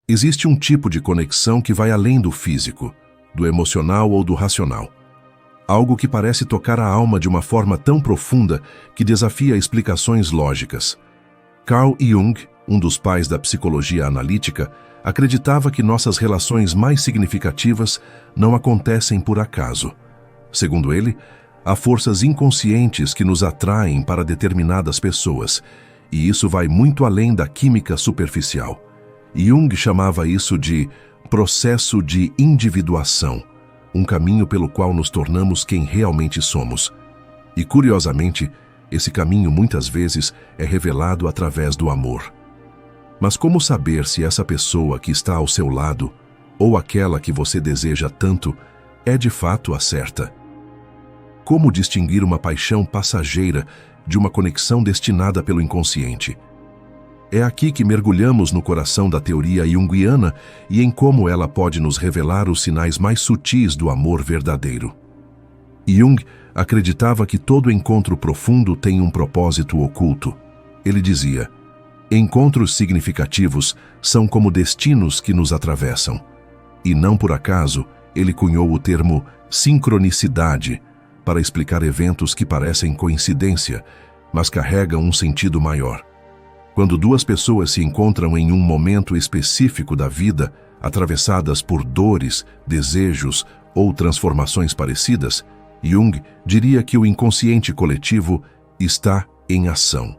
Existe um tipo de conexão que vai além do físico, do emocional ou do racional. Algo que parece tocar a alma de uma forma tão profunda que desafia explicações lógicas. Carl Jung, um dos pais da psicologia analítica, acreditava que nossas relações mais significativas não acontecem por acaso. Segundo ele, há forças inconscientes que nos atraem para determinadas pessoas, e isso vai muito além da química superficial. Jung chamava isso de processo de individuação, um caminho pelo qual nos tornamos quem realmente somos. E, curiosamente, esse caminho muitas vezes é revelado através do amor. Mas como saber se essa pessoa que está ao seu lado, ou aquela que você deseja tanto, é de fato a certa? Como distinguir uma paixão passageira de uma conexão destinada pelo inconsciente? É aqui que mergulhamos no coração da teoria junguiana e em como ela pode nos revelar os sinais mais sutis do amor verdadeiro. Jung acreditava que todo encontro profundo tem um propósito oculto. Ele dizia: encontros significativos são como destinos que nos atravessam. E não por acaso, ele cunhou o termo sincronicidade para explicar eventos que parecem coincidência, mas carregam um sentido maior. Quando duas pessoas se encontram em um momento específico da vida, atravessadas por dores, desejos ou transformações parecidas, Jung diria que o inconsciente coletivo está em ação.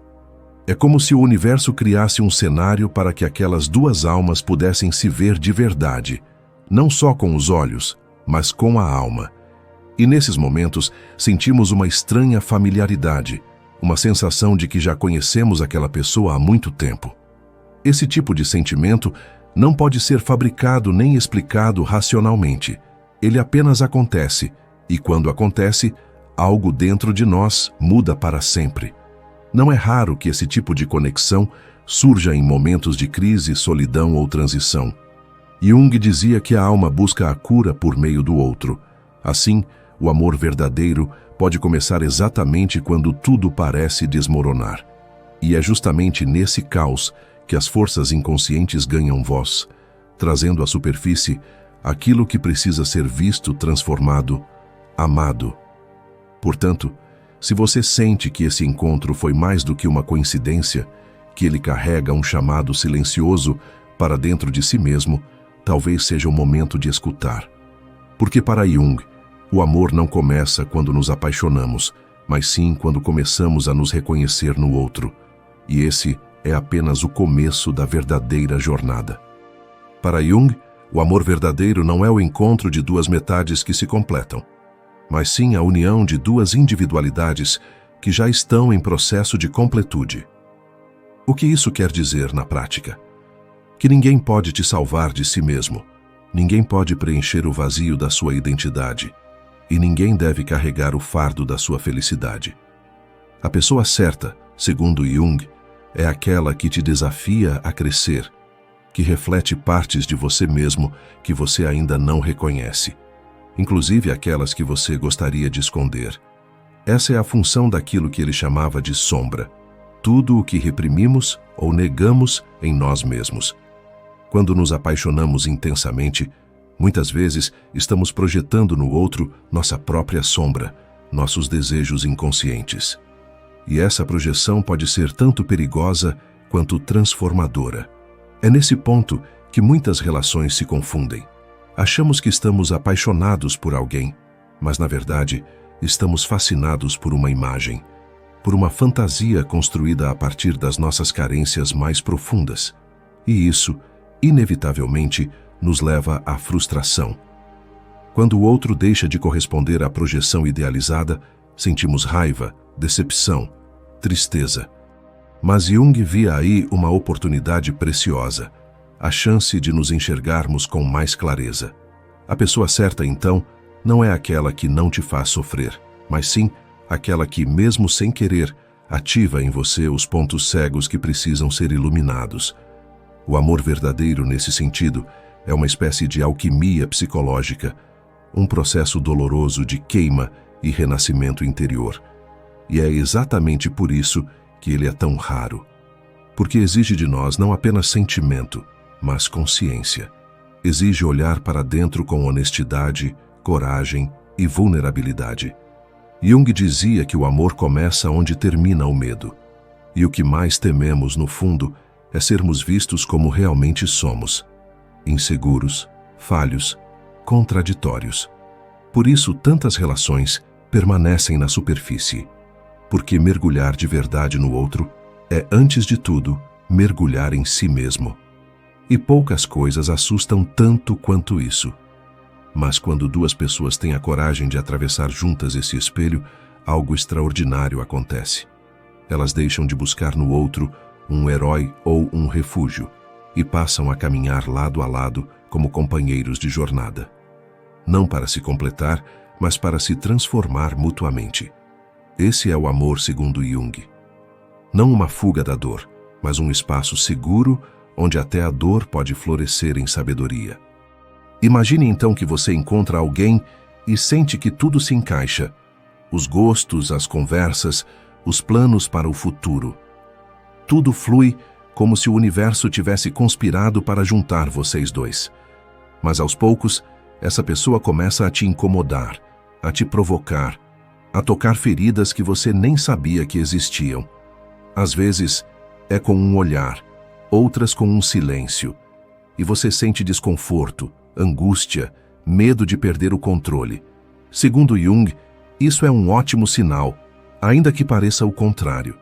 É como se o universo criasse um cenário para que aquelas duas almas pudessem se ver de verdade, não só com os olhos, mas com a alma. E nesses momentos sentimos uma estranha familiaridade, uma sensação de que já conhecemos aquela pessoa há muito tempo. Esse tipo de sentimento não pode ser fabricado nem explicado racionalmente. Ele apenas acontece, e quando acontece, algo dentro de nós muda para sempre. Não é raro que esse tipo de conexão surja em momentos de crise, solidão ou transição. Jung dizia que a alma busca a cura por meio do outro. Assim, o amor verdadeiro pode começar exatamente quando tudo parece desmoronar. E é justamente nesse caos que as forças inconscientes ganham voz, trazendo à superfície aquilo que precisa ser visto, transformado, amado. Portanto, se você sente que esse encontro foi mais do que uma coincidência, que ele carrega um chamado silencioso para dentro de si mesmo, talvez seja o momento de escutar. Porque para Jung, o amor não começa quando nos apaixonamos, mas sim quando começamos a nos reconhecer no outro. E esse é apenas o começo da verdadeira jornada. Para Jung, o amor verdadeiro não é o encontro de duas metades que se completam, mas sim a união de duas individualidades que já estão em processo de completude. O que isso quer dizer na prática? Que ninguém pode te salvar de si mesmo, ninguém pode preencher o vazio da sua identidade, e ninguém deve carregar o fardo da sua felicidade. A pessoa certa, segundo Jung, é aquela que te desafia a crescer, que reflete partes de você mesmo que você ainda não reconhece, inclusive aquelas que você gostaria de esconder. Essa é a função daquilo que ele chamava de sombra, tudo o que reprimimos ou negamos em nós mesmos. Quando nos apaixonamos intensamente, muitas vezes estamos projetando no outro nossa própria sombra, nossos desejos inconscientes. E essa projeção pode ser tanto perigosa quanto transformadora. É nesse ponto que muitas relações se confundem. Achamos que estamos apaixonados por alguém, mas na verdade estamos fascinados por uma imagem, por uma fantasia construída a partir das nossas carências mais profundas. E isso, inevitavelmente, nos leva à frustração. Quando o outro deixa de corresponder à projeção idealizada, sentimos raiva, decepção, tristeza. Mas Jung via aí uma oportunidade preciosa, a chance de nos enxergarmos com mais clareza. A pessoa certa, então, não é aquela que não te faz sofrer, mas sim aquela que, mesmo sem querer, ativa em você os pontos cegos que precisam ser iluminados. O amor verdadeiro, nesse sentido, é uma espécie de alquimia psicológica, um processo doloroso de queima e renascimento interior. E é exatamente por isso que ele é tão raro. Porque exige de nós não apenas sentimento, mas consciência. Exige olhar para dentro com honestidade, coragem e vulnerabilidade. Jung dizia que o amor começa onde termina o medo. E o que mais tememos, no fundo, é sermos vistos como realmente somos: inseguros, falhos, contraditórios. Por isso, tantas relações permanecem na superfície. Porque mergulhar de verdade no outro é, antes de tudo, mergulhar em si mesmo. E poucas coisas assustam tanto quanto isso. Mas quando duas pessoas têm a coragem de atravessar juntas esse espelho, algo extraordinário acontece. Elas deixam de buscar no outro um herói ou um refúgio e passam a caminhar lado a lado como companheiros de jornada. Não para se completar, mas para se transformar mutuamente. Esse é o amor segundo Jung. Não uma fuga da dor, mas um espaço seguro onde até a dor pode florescer em sabedoria. Imagine então que você encontra alguém e sente que tudo se encaixa: os gostos, as conversas, os planos para o futuro. Tudo flui como se o universo tivesse conspirado para juntar vocês dois. Mas aos poucos, essa pessoa começa a te incomodar, a te provocar, a tocar feridas que você nem sabia que existiam. Às vezes, é com um olhar, outras com um silêncio, e você sente desconforto, angústia, medo de perder o controle. Segundo Jung, isso é um ótimo sinal, ainda que pareça o contrário.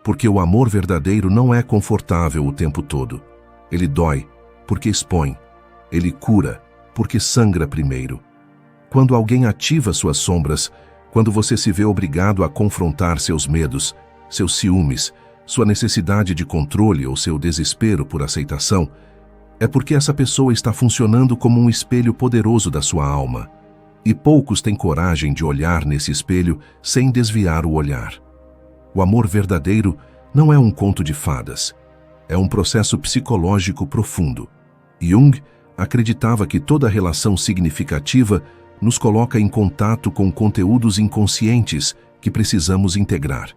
Porque o amor verdadeiro não é confortável o tempo todo. Ele dói, porque expõe. Ele cura, porque sangra primeiro. Quando alguém ativa suas sombras, quando você se vê obrigado a confrontar seus medos, seus ciúmes, sua necessidade de controle ou seu desespero por aceitação, é porque essa pessoa está funcionando como um espelho poderoso da sua alma. E poucos têm coragem de olhar nesse espelho sem desviar o olhar. O amor verdadeiro não é um conto de fadas. É um processo psicológico profundo. Jung acreditava que toda relação significativa nos coloca em contato com conteúdos inconscientes que precisamos integrar.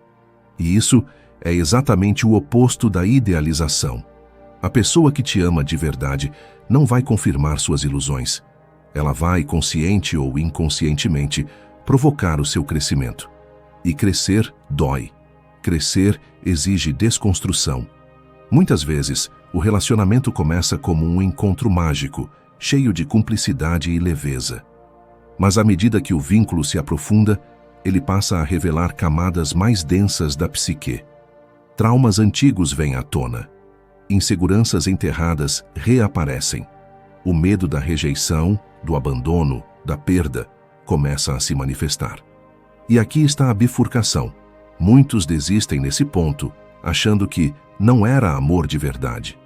E isso é exatamente o oposto da idealização. A pessoa que te ama de verdade não vai confirmar suas ilusões. Ela vai, consciente ou inconscientemente, provocar o seu crescimento. E crescer dói. Crescer exige desconstrução. Muitas vezes, o relacionamento começa como um encontro mágico, cheio de cumplicidade e leveza. Mas à medida que o vínculo se aprofunda, ele passa a revelar camadas mais densas da psique. Traumas antigos vêm à tona. Inseguranças enterradas reaparecem. O medo da rejeição, do abandono, da perda, começa a se manifestar. E aqui está a bifurcação. Muitos desistem nesse ponto, achando que não era amor de verdade.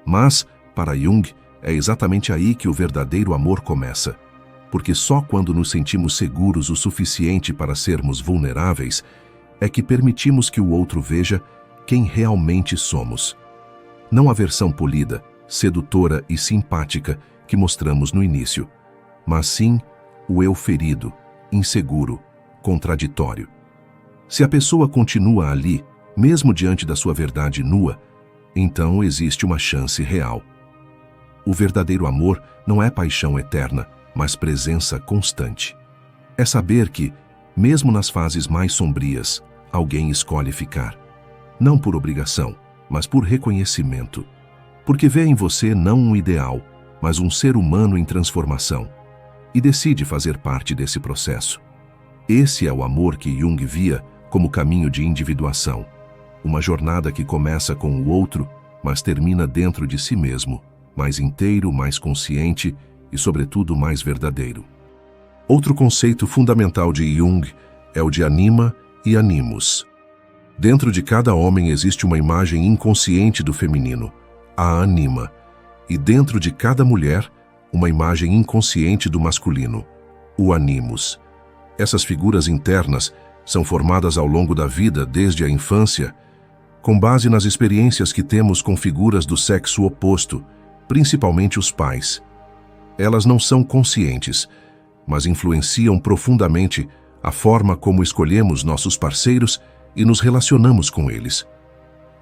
Mas, para Jung, é exatamente aí que o verdadeiro amor começa. Porque só quando nos sentimos seguros o suficiente para sermos vulneráveis é que permitimos que o outro veja quem realmente somos. Não a versão polida, sedutora e simpática que mostramos no início, mas sim o eu ferido, inseguro, contraditório. Se a pessoa continua ali, mesmo diante da sua verdade nua, então existe uma chance real. O verdadeiro amor não é paixão eterna, mas presença constante. É saber que, mesmo nas fases mais sombrias, alguém escolhe ficar. Não por obrigação, mas por reconhecimento. Porque vê em você não um ideal, mas um ser humano em transformação. E decide fazer parte desse processo. Esse é o amor que Jung via como caminho de individuação. Uma jornada que começa com o outro, mas termina dentro de si mesmo, mais inteiro, mais consciente e, sobretudo, mais verdadeiro. Outro conceito fundamental de Jung é o de anima e animus. Dentro de cada homem existe uma imagem inconsciente do feminino, a anima, e dentro de cada mulher, uma imagem inconsciente do masculino, o animus. Essas figuras internas são formadas ao longo da vida, desde a infância, com base nas experiências que temos com figuras do sexo oposto, principalmente os pais. Elas não são conscientes, mas influenciam profundamente a forma como escolhemos nossos parceiros e nos relacionamos com eles.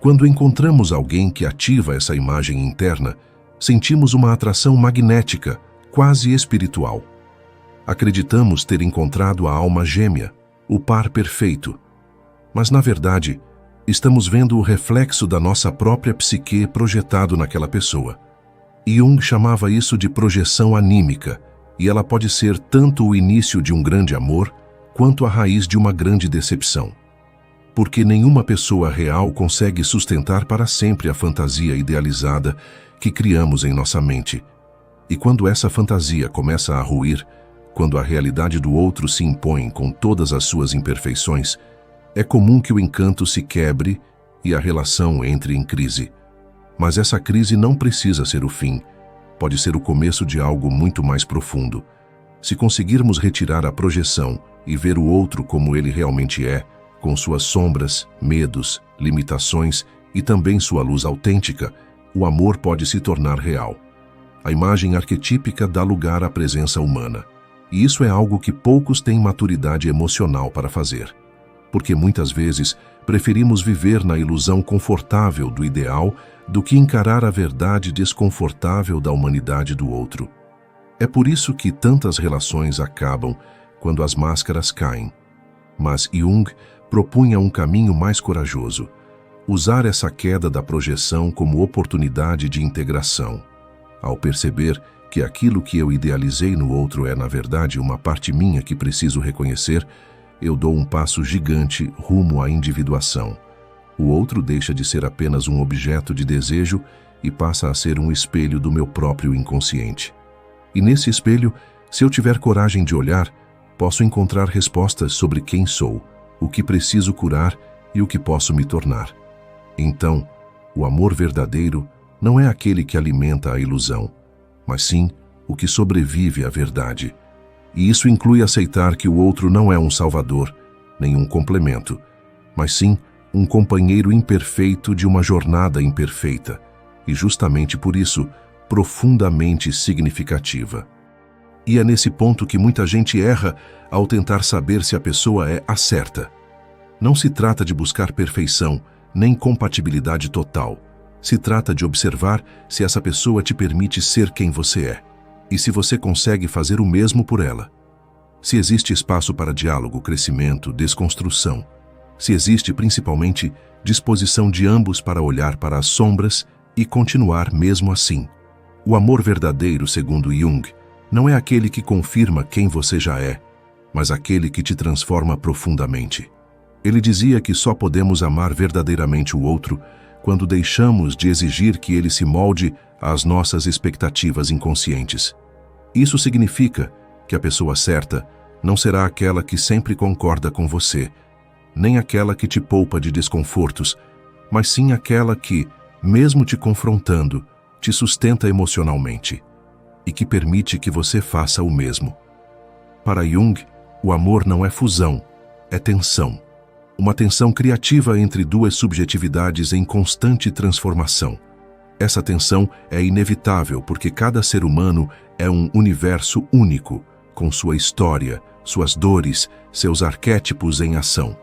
Quando encontramos alguém que ativa essa imagem interna, Sentimos uma atração magnética, quase espiritual. Acreditamos ter encontrado a alma gêmea, o par perfeito. Mas, na verdade, estamos vendo o reflexo da nossa própria psique projetado naquela pessoa. Jung chamava isso de projeção anímica, e ela pode ser tanto o início de um grande amor, quanto a raiz de uma grande decepção. Porque nenhuma pessoa real consegue sustentar para sempre a fantasia idealizada que criamos em nossa mente. E quando essa fantasia começa a ruir, quando a realidade do outro se impõe com todas as suas imperfeições, é comum que o encanto se quebre e a relação entre em crise. Mas essa crise não precisa ser o fim, pode ser o começo de algo muito mais profundo. Se conseguirmos retirar a projeção e ver o outro como ele realmente é, com suas sombras, medos, limitações e também sua luz autêntica, o amor pode se tornar real. A imagem arquetípica dá lugar à presença humana. E isso é algo que poucos têm maturidade emocional para fazer. Porque muitas vezes preferimos viver na ilusão confortável do ideal do que encarar a verdade desconfortável da humanidade do outro. É por isso que tantas relações acabam quando as máscaras caem. Mas Jung propunha um caminho mais corajoso: usar essa queda da projeção como oportunidade de integração. Ao perceber que aquilo que eu idealizei no outro é, na verdade, uma parte minha que preciso reconhecer, eu dou um passo gigante rumo à individuação. O outro deixa de ser apenas um objeto de desejo e passa a ser um espelho do meu próprio inconsciente. E nesse espelho, se eu tiver coragem de olhar, posso encontrar respostas sobre quem sou, o que preciso curar e o que posso me tornar. Então, o amor verdadeiro não é aquele que alimenta a ilusão, mas sim o que sobrevive à verdade. E isso inclui aceitar que o outro não é um salvador, nem um complemento, mas sim um companheiro imperfeito de uma jornada imperfeita, e justamente por isso, profundamente significativa. E é nesse ponto que muita gente erra ao tentar saber se a pessoa é a certa. Não se trata de buscar perfeição, nem compatibilidade total. Se trata de observar se essa pessoa te permite ser quem você é, e se você consegue fazer o mesmo por ela. Se existe espaço para diálogo, crescimento, desconstrução. Se existe, principalmente, disposição de ambos para olhar para as sombras e continuar mesmo assim. O amor verdadeiro, segundo Jung, não é aquele que confirma quem você já é, mas aquele que te transforma profundamente. Ele dizia que só podemos amar verdadeiramente o outro quando deixamos de exigir que ele se molde às nossas expectativas inconscientes. Isso significa que a pessoa certa não será aquela que sempre concorda com você, nem aquela que te poupa de desconfortos, mas sim aquela que, mesmo te confrontando, te sustenta emocionalmente e que permite que você faça o mesmo. Para Jung, o amor não é fusão, é tensão. Uma tensão criativa entre duas subjetividades em constante transformação. Essa tensão é inevitável porque cada ser humano é um universo único, com sua história, suas dores, seus arquétipos em ação.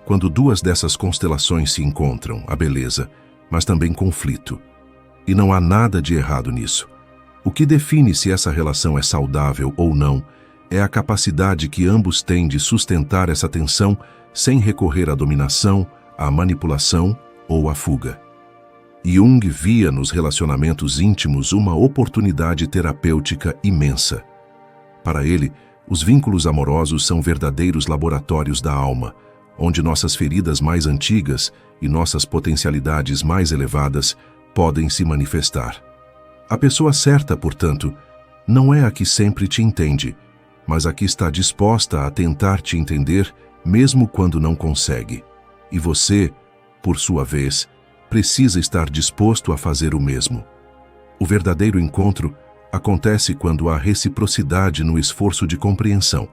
Quando duas dessas constelações se encontram, há beleza, mas também conflito. E não há nada de errado nisso. O que define se essa relação é saudável ou não é a capacidade que ambos têm de sustentar essa tensão sem recorrer à dominação, à manipulação ou à fuga. Jung via nos relacionamentos íntimos uma oportunidade terapêutica imensa. Para ele, os vínculos amorosos são verdadeiros laboratórios da alma, onde nossas feridas mais antigas e nossas potencialidades mais elevadas podem se manifestar. A pessoa certa, portanto, não é a que sempre te entende, mas a que está disposta a tentar te entender mesmo quando não consegue. E você, por sua vez, precisa estar disposto a fazer o mesmo. O verdadeiro encontro acontece quando há reciprocidade no esforço de compreensão,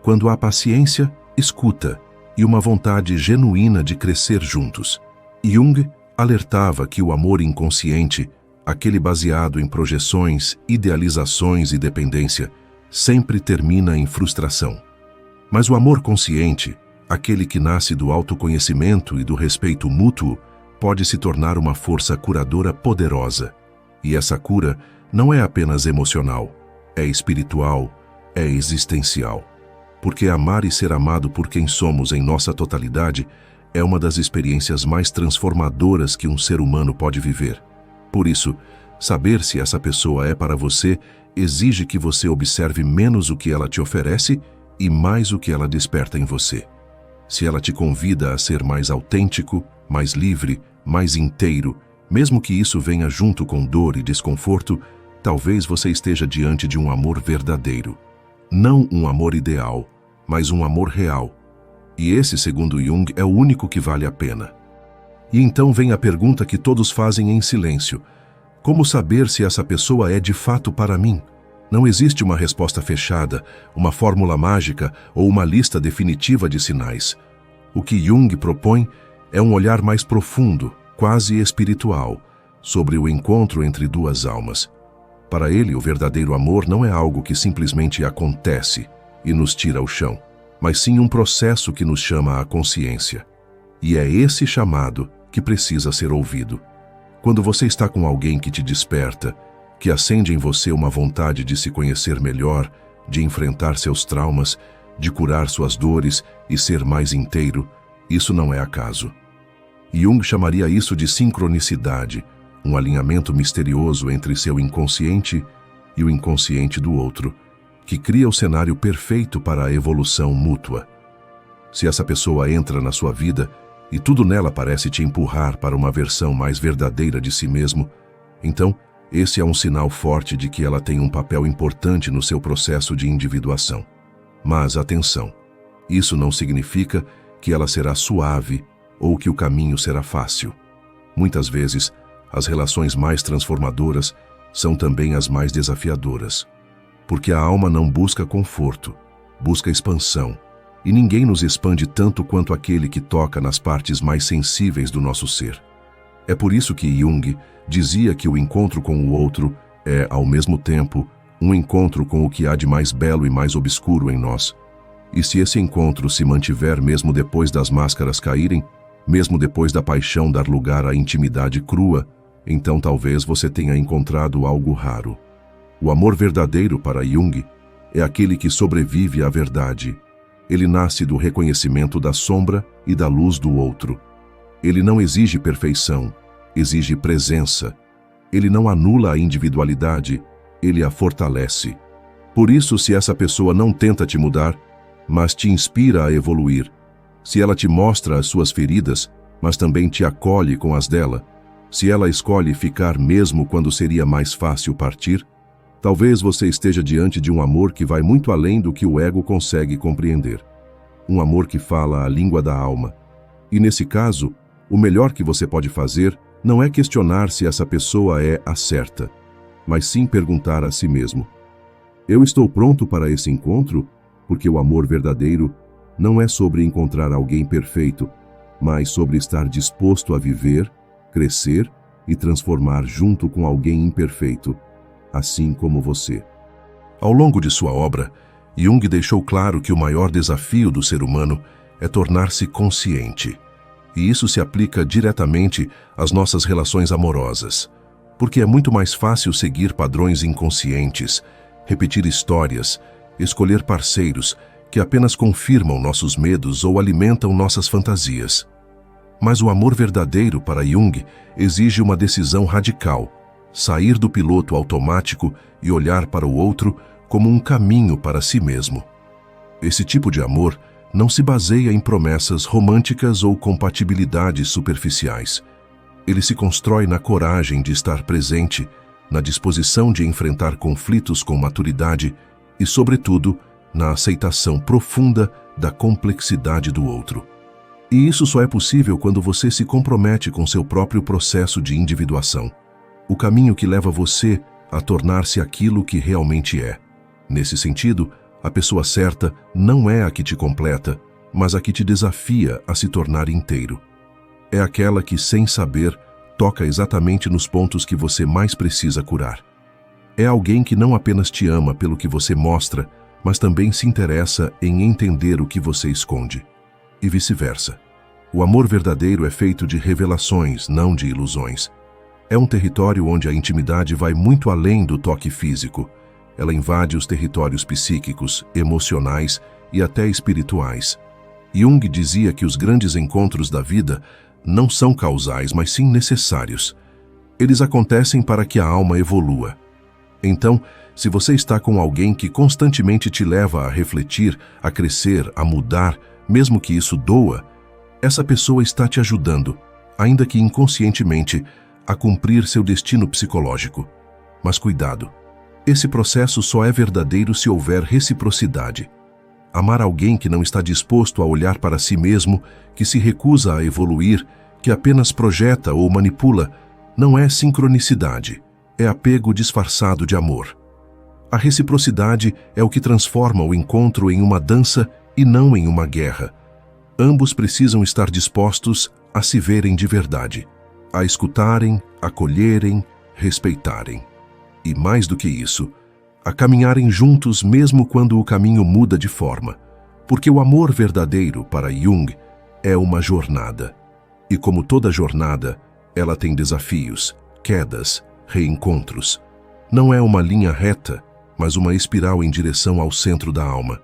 quando há paciência, escuta e uma vontade genuína de crescer juntos. Jung alertava que o amor inconsciente, aquele baseado em projeções, idealizações e dependência, sempre termina em frustração. Mas o amor consciente, aquele que nasce do autoconhecimento e do respeito mútuo, pode se tornar uma força curadora poderosa. E essa cura não é apenas emocional, é espiritual, é existencial. Porque amar e ser amado por quem somos em nossa totalidade é uma das experiências mais transformadoras que um ser humano pode viver. Por isso, saber se essa pessoa é para você exige que você observe menos o que ela te oferece e mais o que ela desperta em você. Se ela te convida a ser mais autêntico, mais livre, mais inteiro, mesmo que isso venha junto com dor e desconforto, talvez você esteja diante de um amor verdadeiro. Não um amor ideal, mas um amor real. E esse, segundo Jung, é o único que vale a pena. E então vem a pergunta que todos fazem em silêncio: como saber se essa pessoa é de fato para mim? Não existe uma resposta fechada, uma fórmula mágica ou uma lista definitiva de sinais. O que Jung propõe é um olhar mais profundo, quase espiritual, sobre o encontro entre duas almas. Para ele, o verdadeiro amor não é algo que simplesmente acontece e nos tira ao chão, mas sim um processo que nos chama à consciência. E é esse chamado que precisa ser ouvido. Quando você está com alguém que te desperta, que acende em você uma vontade de se conhecer melhor, de enfrentar seus traumas, de curar suas dores e ser mais inteiro, isso não é acaso. Jung chamaria isso de sincronicidade, um alinhamento misterioso entre seu inconsciente e o inconsciente do outro, que cria o cenário perfeito para a evolução mútua. Se essa pessoa entra na sua vida e tudo nela parece te empurrar para uma versão mais verdadeira de si mesmo, então esse é um sinal forte de que ela tem um papel importante no seu processo de individuação. Mas atenção, isso não significa que ela será suave ou que o caminho será fácil. Muitas vezes, as relações mais transformadoras são também as mais desafiadoras. Porque a alma não busca conforto, busca expansão, e ninguém nos expande tanto quanto aquele que toca nas partes mais sensíveis do nosso ser. É por isso que Jung dizia que o encontro com o outro é, ao mesmo tempo, um encontro com o que há de mais belo e mais obscuro em nós. E se esse encontro se mantiver mesmo depois das máscaras caírem, mesmo depois da paixão dar lugar à intimidade crua, então talvez você tenha encontrado algo raro. O amor verdadeiro para Jung é aquele que sobrevive à verdade. Ele nasce do reconhecimento da sombra e da luz do outro. Ele não exige perfeição, exige presença. Ele não anula a individualidade, ele a fortalece. Por isso, se essa pessoa não tenta te mudar, mas te inspira a evoluir, se ela te mostra as suas feridas, mas também te acolhe com as dela, se ela escolhe ficar mesmo quando seria mais fácil partir, talvez você esteja diante de um amor que vai muito além do que o ego consegue compreender. Um amor que fala a língua da alma. E nesse caso, o melhor que você pode fazer não é questionar se essa pessoa é a certa, mas sim perguntar a si mesmo: eu estou pronto para esse encontro? Porque o amor verdadeiro não é sobre encontrar alguém perfeito, mas sobre estar disposto a viver, crescer e transformar junto com alguém imperfeito, assim como você. Ao longo de sua obra, Jung deixou claro que o maior desafio do ser humano é tornar-se consciente. E isso se aplica diretamente às nossas relações amorosas, porque é muito mais fácil seguir padrões inconscientes, repetir histórias, escolher parceiros que apenas confirmam nossos medos ou alimentam nossas fantasias. Mas o amor verdadeiro para Jung exige uma decisão radical: sair do piloto automático e olhar para o outro como um caminho para si mesmo. Esse tipo de amor não se baseia em promessas românticas ou compatibilidades superficiais. Ele se constrói na coragem de estar presente, na disposição de enfrentar conflitos com maturidade e, sobretudo, na aceitação profunda da complexidade do outro. E isso só é possível quando você se compromete com seu próprio processo de individuação, o caminho que leva você a tornar-se aquilo que realmente é. Nesse sentido, a pessoa certa não é a que te completa, mas a que te desafia a se tornar inteiro. É aquela que, sem saber, toca exatamente nos pontos que você mais precisa curar. É alguém que não apenas te ama pelo que você mostra, mas também se interessa em entender o que você esconde. E vice-versa. O amor verdadeiro é feito de revelações, não de ilusões. É um território onde a intimidade vai muito além do toque físico. Ela invade os territórios psíquicos, emocionais e até espirituais. Jung dizia que os grandes encontros da vida não são causais, mas sim necessários. Eles acontecem para que a alma evolua. Então, se você está com alguém que constantemente te leva a refletir, a crescer, a mudar, mesmo que isso doa, essa pessoa está te ajudando, ainda que inconscientemente, a cumprir seu destino psicológico. Mas cuidado, esse processo só é verdadeiro se houver reciprocidade. Amar alguém que não está disposto a olhar para si mesmo, que se recusa a evoluir, que apenas projeta ou manipula, não é sincronicidade, é apego disfarçado de amor. A reciprocidade é o que transforma o encontro em uma dança e não em uma guerra. Ambos precisam estar dispostos a se verem de verdade, a escutarem, acolherem, respeitarem. E mais do que isso, a caminharem juntos mesmo quando o caminho muda de forma, porque o amor verdadeiro, para Jung, é uma jornada. E como toda jornada, ela tem desafios, quedas, reencontros. Não é uma linha reta, mas uma espiral em direção ao centro da alma.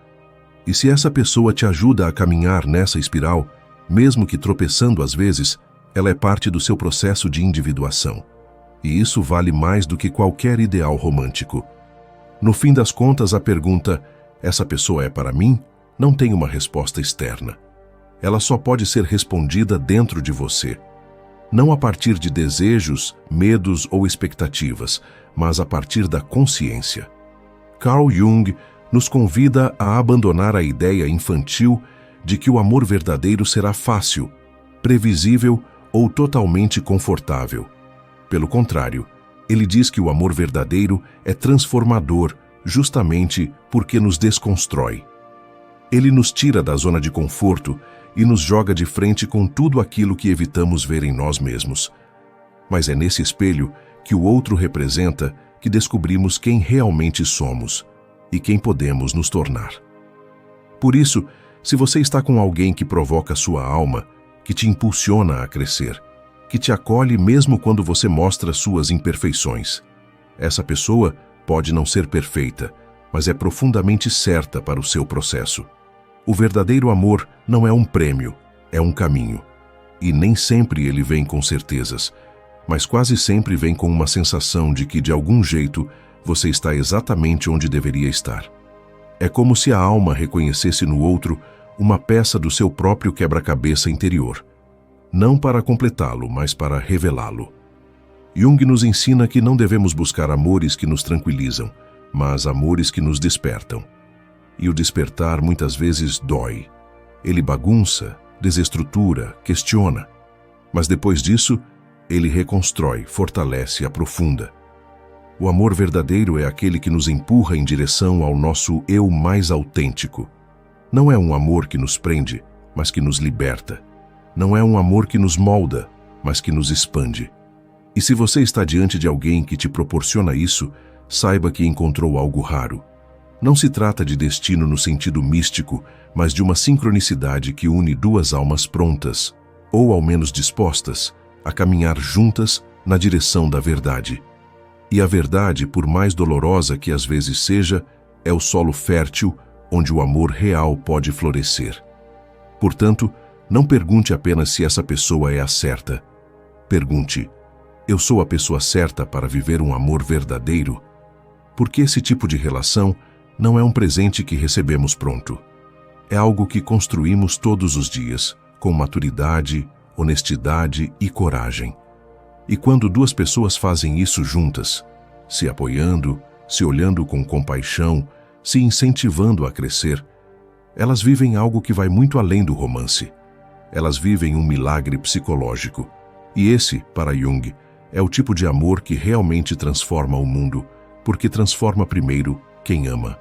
E se essa pessoa te ajuda a caminhar nessa espiral, mesmo que tropeçando às vezes, ela é parte do seu processo de individuação. E isso vale mais do que qualquer ideal romântico. No fim das contas, a pergunta, essa pessoa é para mim, não tem uma resposta externa. Ela só pode ser respondida dentro de você. Não a partir de desejos, medos ou expectativas, mas a partir da consciência. Carl Jung nos convida a abandonar a ideia infantil de que o amor verdadeiro será fácil, previsível ou totalmente confortável. Pelo contrário, ele diz que o amor verdadeiro é transformador, justamente porque nos desconstrói. Ele nos tira da zona de conforto e nos joga de frente com tudo aquilo que evitamos ver em nós mesmos. Mas é nesse espelho que o outro representa que descobrimos quem realmente somos e quem podemos nos tornar. Por isso, se você está com alguém que provoca sua alma, que te impulsiona a crescer, que te acolhe mesmo quando você mostra suas imperfeições, essa pessoa pode não ser perfeita, mas é profundamente certa para o seu processo. O verdadeiro amor não é um prêmio, é um caminho. E nem sempre ele vem com certezas, mas quase sempre vem com uma sensação de que, de algum jeito, você está exatamente onde deveria estar. É como se a alma reconhecesse no outro uma peça do seu próprio quebra-cabeça interior. Não para completá-lo, mas para revelá-lo. Jung nos ensina que não devemos buscar amores que nos tranquilizam, mas amores que nos despertam. E o despertar muitas vezes dói. Ele bagunça, desestrutura, questiona. Mas depois disso, ele reconstrói, fortalece, aprofunda. O amor verdadeiro é aquele que nos empurra em direção ao nosso eu mais autêntico. Não é um amor que nos prende, mas que nos liberta. Não é um amor que nos molda, mas que nos expande. E se você está diante de alguém que te proporciona isso, saiba que encontrou algo raro. Não se trata de destino no sentido místico, mas de uma sincronicidade que une duas almas prontas, ou ao menos dispostas, a caminhar juntas na direção da verdade. E a verdade, por mais dolorosa que às vezes seja, é o solo fértil onde o amor real pode florescer. Portanto, não pergunte apenas se essa pessoa é a certa. Pergunte, eu sou a pessoa certa para viver um amor verdadeiro? Porque esse tipo de relação não é um presente que recebemos pronto. É algo que construímos todos os dias, com maturidade, honestidade e coragem. E quando duas pessoas fazem isso juntas, se apoiando, se olhando com compaixão, se incentivando a crescer, elas vivem algo que vai muito além do romance. Elas vivem um milagre psicológico. E esse, para Jung, é o tipo de amor que realmente transforma o mundo, porque transforma primeiro quem ama.